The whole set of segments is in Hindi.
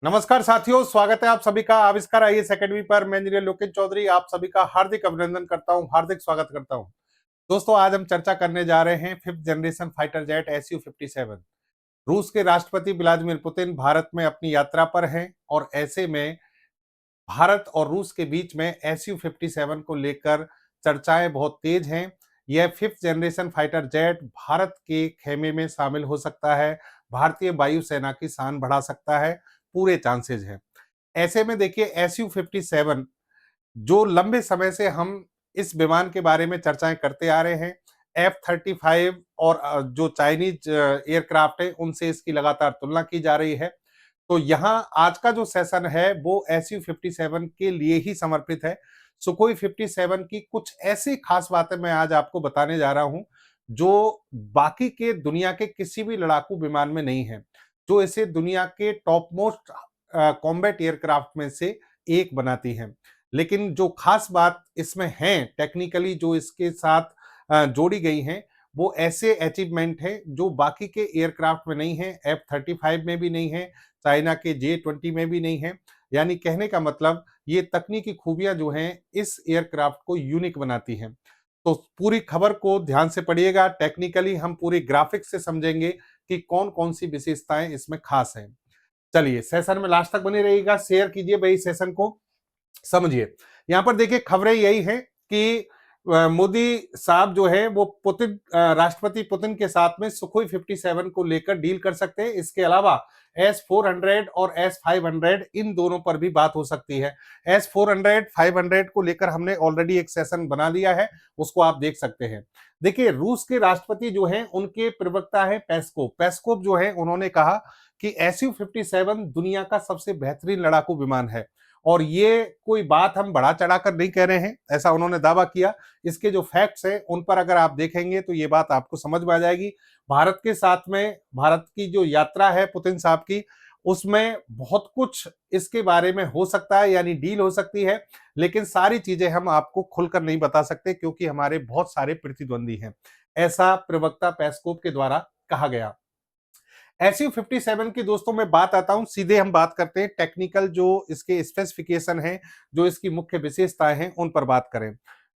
नमस्कार साथियों, स्वागत है आप सभी का आविष्कार आईएएस एकेडमी पर। मैं इंजीनियर लोकेश चौधरी आप सभी का हार्दिक अभिनंदन करता हूं, हार्दिक स्वागत करता हूं। दोस्तों, आज हम चर्चा करने जा रहे हैं fifth generation fighter jet SU-57। रूस के राष्ट्रपति व्लादिमीर पुतिन भारत में अपनी यात्रा पर हैं और ऐसे में भारत और रूस के बीच में SU-57 को लेकर चर्चाएं बहुत तेज हैं। यह fifth generation fighter jet Bharat के खेमे में शामिल हो सकता है, भारतीय वायुसेना की शान बढ़ा सकता है, पूरे चांसेज हैं। ऐसे में देखिए, SU-57 जो लंबे समय से हम इस विमान के बारे में चर्चाएं करते आ रहे हैं, F-35 और जो चाइनीज एयरक्राफ्ट है उनसे इसकी लगातार तुलना की जा रही है। तो यहाँ आज का जो सेशन है वो SU-57 के लिए ही समर्पित है। सुखोई 57 की कुछ ऐसी खास बातें मैं आज आपको बताने जा रहा हूं जो बाकी के दुनिया के किसी भी लड़ाकू विमान में नहीं है, जो इसे दुनिया के टॉप मोस्ट कॉम्बैट एयरक्राफ्ट में से एक बनाती है। लेकिन जो खास बात इसमें है टेक्निकली जो इसके साथ जोड़ी गई हैं, वो ऐसे अचीवमेंट हैं जो बाकी के एयरक्राफ्ट में नहीं है, F-35 में भी नहीं है, चाइना के J-20 में भी नहीं है। यानी कहने का मतलब ये तकनीकी खूबियां जो हैं इस एयरक्राफ्ट को यूनिक बनाती हैं। तो पूरी खबर को ध्यान से पढ़िएगा, टेक्निकली हम पूरी ग्राफिक्स से समझेंगे कि कौन कौन सी विशेषताएं इसमें खास हैं। चलिए, सेशन में लास्ट तक बने रहिएगा, शेयर कीजिए भाई सेशन को, समझिए। यहां पर देखिए, खबरें यही हैं कि मोदी साहब जो है वो पुतिन राष्ट्रपति पुतिन के साथ में सुखोई 57 को लेकर डील कर सकते हैं। इसके अलावा S-400 और S-500 इन दोनों पर भी बात हो सकती है। S-400 500 को लेकर हमने ऑलरेडी एक सेशन बना लिया है, उसको आप देख सकते हैं। देखिए, रूस के राष्ट्रपति जो हैं उनके प्रवक्ता है पेस्कोव। पेस्कोव जो है उन्होंने कहा कि SU-57 दुनिया का सबसे बेहतरीन लड़ाकू विमान है और ये कोई बात हम बढ़ा चढ़ाकर नहीं कह रहे हैं, ऐसा उन्होंने दावा किया। इसके जो फैक्ट्स हैं उन पर अगर आप देखेंगे तो ये बात आपको समझ में आ जाएगी। भारत के साथ में भारत की जो यात्रा है पुतिन साहब की, उसमें बहुत कुछ इसके बारे में हो सकता है, यानी डील हो सकती है, लेकिन सारी चीजें हम आपको खुलकर नहीं बता सकते क्योंकि हमारे बहुत सारे प्रतिद्वंदी हैं, ऐसा प्रवक्ता पेस्कोव के द्वारा कहा गया। SU-57 की दोस्तों मैं बात आता हूं, सीधे हम बात करते हैं टेक्निकल जो इसके स्पेसिफिकेशन है, जो इसकी मुख्य विशेषताएं हैं उन पर बात करें।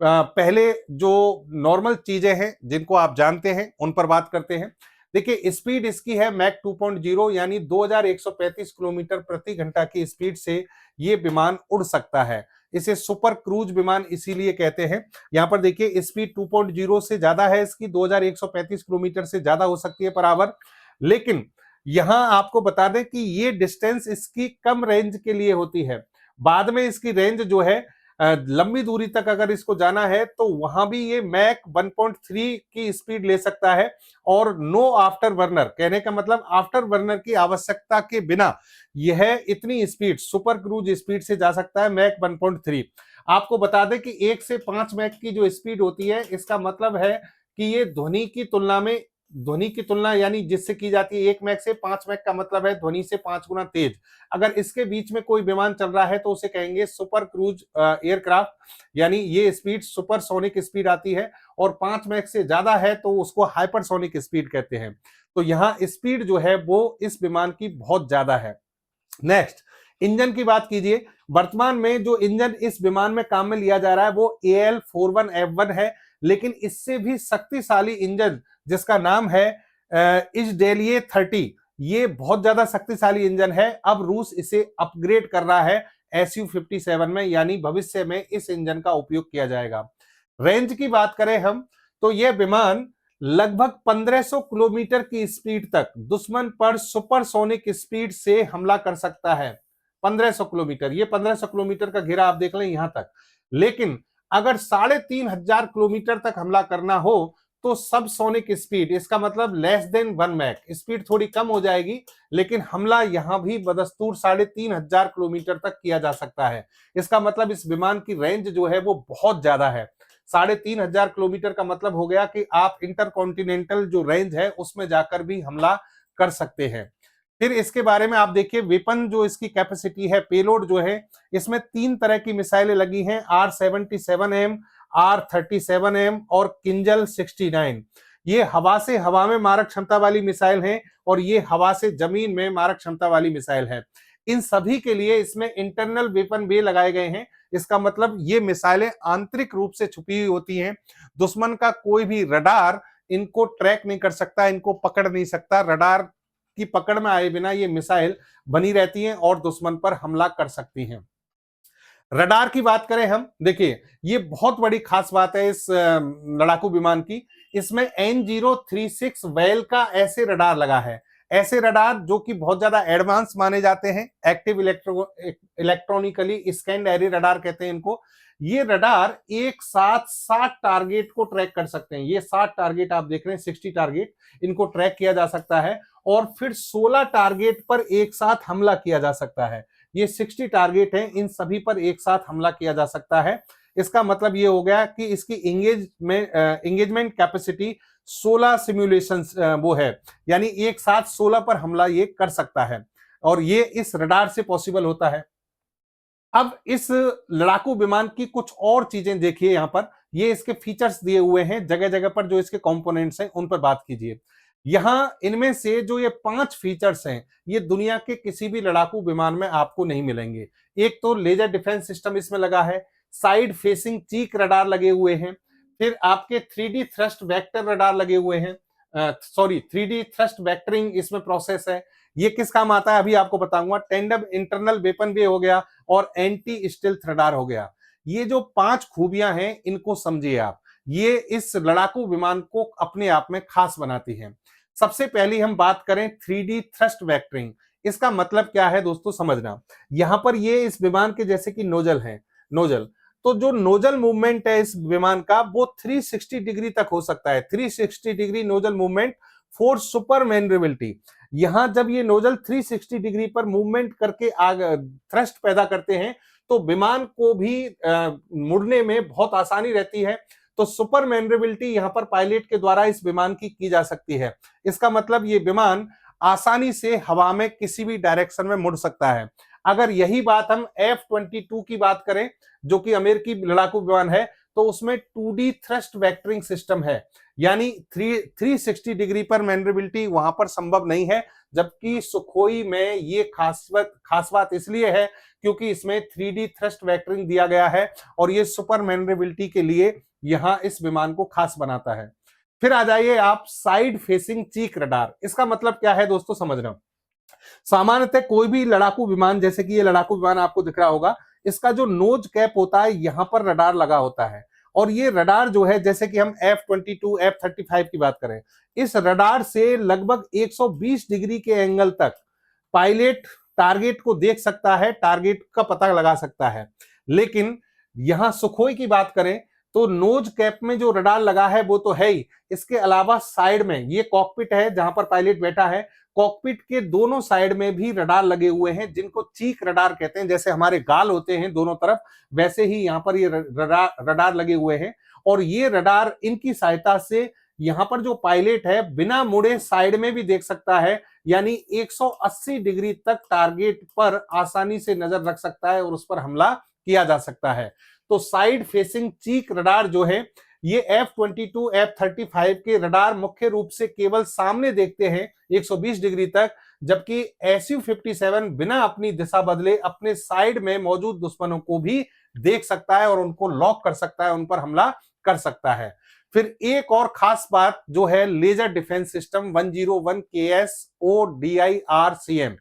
पहले जो नॉर्मल चीजें हैं जिनको आप जानते हैं उन पर बात करते हैं। देखिए, स्पीड इसकी है मैक 2.0 यानी 2135 किलोमीटर प्रति घंटा की स्पीड से ये विमान उड़ सकता है। इसे सुपर क्रूज विमान इसीलिए कहते हैं। यहां पर देखिए, स्पीड 2.0 से ज्यादा है, इसकी 2135 किलोमीटर से ज्यादा हो सकती है पर आवर। लेकिन यहां आपको बता दें कि ये डिस्टेंस इसकी कम रेंज के लिए होती है। बाद में इसकी रेंज जो है लंबी दूरी तक अगर इसको जाना है तो वहां भी ये मैक 1.3 की स्पीड ले सकता है और नो आफ्टर बर्नर, कहने का मतलब आफ्टर बर्नर की आवश्यकता के बिना यह इतनी स्पीड सुपर क्रूज स्पीड से जा सकता है, मैक 1.3। आपको बता दें कि 1 से 5 मैक की जो स्पीड होती है, इसका मतलब है कि ये ध्वनि की तुलना यानी जिससे की जाती है 1 मैक से 5 मैक का मतलब है ध्वनि से 5 गुना तेज। अगर इसके बीच में कोई विमान चल रहा है तो उसे कहेंगे सुपर क्रूज एयरक्राफ्ट, यानी ये स्पीड सुपरसोनिक स्पीड आती है और 5 मैक से ज्यादा है तो उसको हाइपरसोनिक स्पीड कहते हैं। तो यहाँ स्पीड जो है वो इस विमान की बहुत ज्यादा है। नेक्स्ट, इंजन की बात कीजिए। वर्तमान में जो इंजन इस विमान में काम में लिया जा रहा है वो AL41F1 है, लेकिन इससे भी शक्तिशाली इंजन जिसका नाम है इजडेलिए 30, ये बहुत ज्यादा शक्तिशाली इंजन है। अब रूस इसे अपग्रेड कर रहा है SU-57 में, यानी भविष्य में इस इंजन का उपयोग किया जाएगा। रेंज की बात करें हम तो यह विमान लगभग 1500 किलोमीटर की स्पीड तक दुश्मन पर सुपरसोनिक स्पीड से हमला कर सकता है। 1500 किलोमीटर, ये 1500 किलोमीटर का घेरा आप देख लें यहां तक। लेकिन अगर 3500 किलोमीटर तक हमला करना हो तो सब सोनिक स्पीड, इसका मतलब लेस देन 1 मैक, स्पीड थोड़ी कम हो जाएगी, लेकिन हमला यहां भी बदस्तूर 3500 किलोमीटर तक किया जा सकता है। इसका मतलब इस विमान की रेंज जो है वो बहुत ज्यादा है। 3500 किलोमीटर का मतलब हो गया कि आप इंटरकॉन्टिनेंटल जो रेंज है उसमें जाकर भी हमला कर सकते हैं। फिर इसके बारे में आप देखिए, वेपन जो इसकी कैपेसिटी है, पेलोड जो है, इसमें 3 तरह की मिसाइलें लगी हैं, R-77M, R-37M और किंजल 69। ये हवा से हवा में मारक क्षमता वाली मिसाइल है और ये हवा से जमीन में मारक क्षमता वाली मिसाइल है। इन सभी के लिए इसमें इंटरनल वेपन वे लगाए गए हैं। इसका मतलब ये मिसाइलें आंतरिक रूप से छुपी हुई होती हैं। दुश्मन का कोई भी रडार इनको ट्रैक नहीं कर सकता, इनको पकड़ नहीं सकता। रडार की पकड़ में आए बिना ये मिसाइल बनी रहती हैं और दुश्मन पर हमला कर सकती हैं। रडार की बात करें हम, देखिए ये बहुत बड़ी खास बात है इस लड़ाकू विमान की। इसमें N036 वेल का ऐसे रडार लगा है। ऐसे रडार जो कि बहुत ज्यादा एडवांस माने जाते हैं, active electronically scanned array radar कहते हैं इनको। ये रडार एक साथ 60 टारगेट को ट्रैक कर सकते हैं। ये 60 टारगेट आप देख रहे हैं, 60 टारगेट इनको ट्रैक किया जा सकता है और फिर 16 टारगेट पर एक साथ हमला किया जा सकता है। ये 60 टारगेट हैं, इन सभी पर एक साथ हमला किया जा सकता है। इसका मतलब ये हो गया कि इसकी एंगेजमेंट कैपेसिटी 16 सिमुलेशन वो है, यानी एक साथ 16 पर हमला ये कर सकता है और ये इस रडार से पॉसिबल होता है। अब इस लड़ाकू विमान की कुछ और चीजें देखिए, यहां पर ये इसके फीचर्स दिए हुए हैं, जगह जगह पर जो इसके कंपोनेंट्स हैं उन पर बात कीजिए। यहां इनमें से जो ये 5 फीचर्स हैं, ये दुनिया के किसी भी लड़ाकू विमान में आपको नहीं मिलेंगे। एक तो लेजर डिफेंस सिस्टम इसमें लगा है, साइड फेसिंग चीक रडार लगे हुए हैं, फिर आपके 3D थ्रस्ट वेक्टर रडार लगे हुए हैं, 3D थ्रस्ट वेक्टरिंग इसमें प्रोसेस है। ये किस काम आता है अभी आपको बताऊंगा। टेंडम इंटरनल वेपन वे हो गया और एंटी स्टेल्थ रडार हो गया। ये जो 5 खूबियां हैं इनको समझिए आप, ये इस लड़ाकू विमान को अपने आप में खास बनाती हैं। सबसे पहली हम बात करें 3D थ्रस्ट वेक्टरिंग। इसका मतलब क्या है दोस्तों, समझना। यहां पर ये इस विमान के जैसे कि नोजल है, नोजल, तो जो नोजल मूवमेंट है इस विमान का वो 360 डिग्री तक हो सकता है। 360 degree nozzle movement for super manoeuvrability. यहां जब ये नोजल 360 डिग्री पर मूवमेंट करके आगे थ्रस्ट पैदा करते हैं तो विमान को भी मुड़ने में बहुत आसानी रहती है। तो सुपर मैन्युवरेबिलिटी यहां पर पायलट के द्वारा इस विमान की जा सकती है। इसका मतलब ये विमान आसानी से हवा में किसी भी डायरेक्शन में मुड़ सकता है। अगर यही बात हम F-22 की बात करें जो कि अमेरिकी लड़ाकू विमान है, तो उसमें 2D थ्रस्ट वेक्टरिंग सिस्टम है, यानी 360 डिग्री पर मैन्युवरेबिलिटी वहां पर संभव नहीं है। जबकि सुखोई में ये खास बात इसलिए है क्योंकि इसमें 3D थ्रस्ट वेक्टरिंग दिया गया है और ये सुपर मैन्युवरेबिलिटी के लिए यहां इस विमान को खास बनाता है। फिर आ जाइए आप साइड फेसिंग चीक रडार। इसका मतलब क्या है दोस्तों, समझना। सामान्यतः कोई भी लड़ाकू विमान, जैसे कि ये लड़ाकू विमान आपको दिख रहा होगा, इसका जो नोज कैप होता है यहां पर रडार लगा होता है और ये रडार जो है, जैसे कि हम F-22 F-35 की बात करें, इस रडार से लगभग 120 डिग्री के एंगल तक पायलट टारगेट को देख सकता है, टारगेट का पता लगा सकता है। लेकिन यहां सुखोई की बात करें तो नोज कैप में जो रडार लगा है वो तो है ही, इसके अलावा साइड में ये कॉकपिट है जहां पर पायलट बैठा है, कॉकपिट के दोनों साइड में भी रडार लगे हुए हैं जिनको चीक रडार कहते हैं। जैसे हमारे गाल होते हैं दोनों तरफ, वैसे ही यहाँ पर ये रडार लगे हुए हैं और ये रडार इनकी सहायता से यहाँ पर जो पायलट है बिना मुड़े साइड में भी देख सकता है, यानी 180 डिग्री तक टारगेट पर आसानी से नजर रख सकता है और उस पर हमला किया जा सकता है। तो साइड फेसिंग चीक रडार जो है, ये F-22 F-35 के रडार मुख्य रूप से केवल सामने देखते हैं 120 डिग्री तक, जबकि Su-57 बिना अपनी दिशा बदले अपने साइड में मौजूद दुश्मनों को भी देख सकता है और उनको लॉक कर सकता है, उन पर हमला कर सकता है। फिर एक और खास बात जो है लेजर डिफेंस सिस्टम 101 KSODIRCM।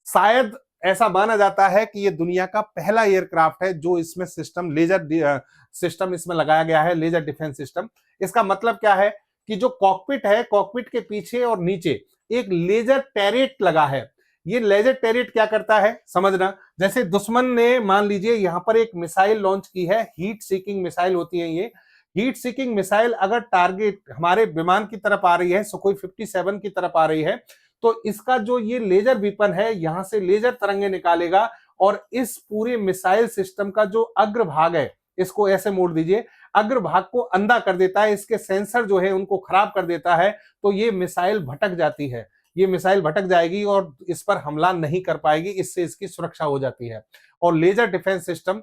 शायद ऐसा माना जाता है कि ये दुनिया का पहला एयरक्राफ्ट है जो इसमें सिस्टम लेजर सिस्टम इसमें लगाया गया है, लेजर डिफेंस सिस्टम। इसका मतलब क्या है कि जो कॉकपिट है, कॉकपिट के पीछे और नीचे एक लेजर टैरेट लगा है। ये लेजर टैरेट क्या करता है समझना। जैसे दुश्मन ने मान लीजिए यहां पर एक मिसाइल लॉन्च की है, हीट सीकिंग मिसाइल होती है ये। हीट सीकिंग मिसाइल अगर टारगेट हमारे विमान की तरफ आ रही है, सुखोई 57 की तरफ आ रही है, तो इसका जो ये लेजर वेपन है यहां से लेजर तरंगे निकालेगा और इस पूरे मिसाइल सिस्टम का जो अग्रभाग है, इसको ऐसे मोड़ दीजिए, अग्रभाग को अंधा कर देता है, इसके सेंसर जो है उनको खराब कर देता है। तो ये मिसाइल भटक जाती है, ये मिसाइल भटक जाएगी और इस पर हमला नहीं कर पाएगी, इससे इसकी सुरक्षा हो जाती है। और लेजर डिफेंस सिस्टम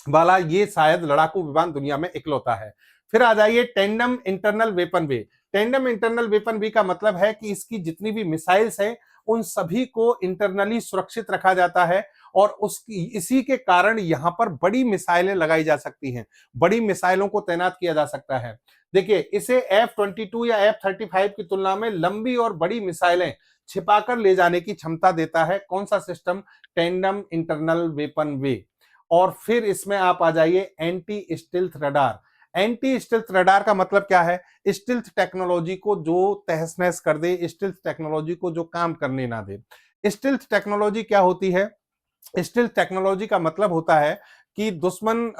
वाला ये शायद लड़ाकू विमान दुनिया में इकलौता है। फिर आ जाइए टेंडम इंटरनल वेपन वे। टेंडम इंटरनल वेपन वे का मतलब है कि इसकी जितनी भी मिसाइल्स हैं उन सभी को इंटरनली सुरक्षित रखा जाता है और उसकी इसी के कारण यहां पर बड़ी मिसाइलें लगाई जा सकती हैं, बड़ी मिसाइलों को तैनात किया जा सकता है। देखिए, इसे F-22 या F-35 की तुलना में लंबी और बड़ी मिसाइलें छिपाकर ले जाने की क्षमता देता है। कौन सा सिस्टम? टेंडम इंटरनल वेपन वे। और फिर इसमें आप आ जाइए anti stealth radar. Anti stealth radar का मतलब क्या है? स्टिल्थ टेक्नोलॉजी को जो तहस नहस कर दे, स्टिल्थ टेक्नोलॉजी को जो काम करने ना दे। स्टिल्थ टेक्नोलॉजी क्या होती है? स्टिल्थ टेक्नोलॉजी का मतलब होता है कि दुश्मन,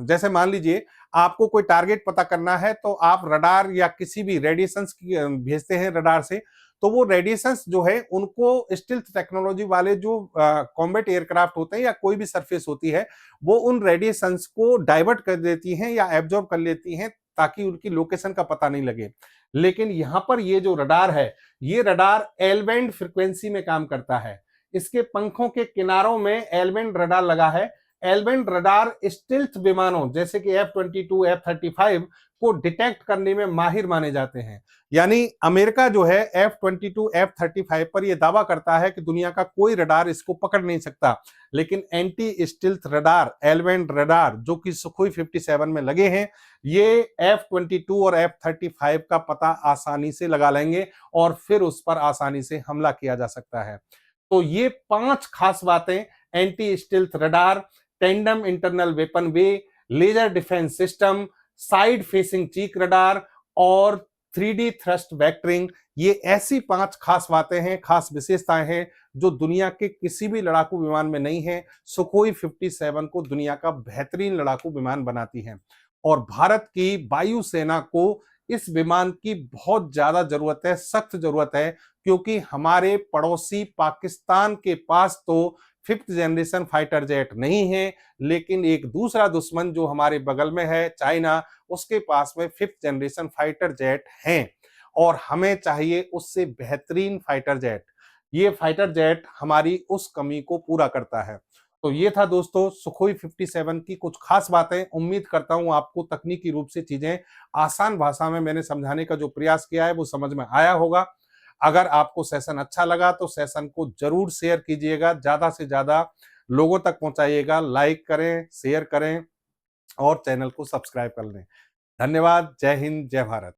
जैसे मान लीजिए आपको कोई टारगेट पता करना है तो आप रडार या किसी भी रेडिएशंस भेजते हैं रडार से, तो वो रेडिएशंस जो है उनको स्टिल्थ टेक्नोलॉजी वाले जो कॉम्बैट एयरक्राफ्ट होते हैं या कोई भी सरफेस होती है, वो उन रेडिएशंस को डाइवर्ट कर देती हैं या एब्जॉर्ब कर लेती हैं ताकि उनकी लोकेशन का पता नहीं लगे। लेकिन यहां पर ये जो रडार है, ये रडार एल बैंड फ्रिक्वेंसी में काम करता है। इसके पंखों के किनारों में एल बैंड रडार लगा है। एल बैंड रडार स्टिल्थ विमानों जैसे कि F-22, F-35 को डिटेक्ट करने में माहिर माने जाते हैं। यानी अमेरिका जो है F-22, F-35 पर यह दावा करता है कि दुनिया का कोई रडार इसको पकड़ नहीं सकता, लेकिन anti stealth radar, L band radar जो कि सुखोई 57 में लगे हैं, ये F-22 और F-35 का पता आसानी से लगा लेंगे और फिर उस पर आसानी से हमला किया जा सकता है। तो ये 5 खास बातें, anti stealth radar, tandem internal weapon bay, laser defence system, side facing cheek radar और 3D थ्रस्ट वेक्टरिंग, ये ऐसी 5 खास बातें हैं, खास विशेषताएं हैं जो दुनिया के किसी भी लड़ाकू विमान में नहीं है। सुखोई 57 को दुनिया का बेहतरीन लड़ाकू विमान बनाती है और भारत की वायुसेना को इस विमान की बहुत ज्यादा जरूरत है, सख्त जरूरत है, क्योंकि हमारे पड़ोसी पाकिस्तान के पास तो 5th जनरेशन फाइटर जेट नहीं है, लेकिन एक दूसरा दुश्मन जो हमारे बगल में है चाइना, उसके पास में 5th जनरेशन फाइटर जेट हैं और हमें चाहिए उससे बेहतरीन फाइटर जेट। ये फाइटर जेट हमारी उस कमी को पूरा करता है। तो ये था दोस्तों सुखोई 57 की कुछ खास बातें। उम्मीद करता हूं आपको तकनीकी रूप से चीजें आसान भाषा में मैंने समझाने का जो प्रयास किया है वो समझ में आया होगा। अगर आपको सेशन अच्छा लगा तो सेशन को जरूर शेयर कीजिएगा, ज्यादा से ज्यादा लोगों तक पहुंचाइएगा, लाइक करें, शेयर करें और चैनल को सब्सक्राइब कर लें। धन्यवाद। जय हिंद, जय भारत।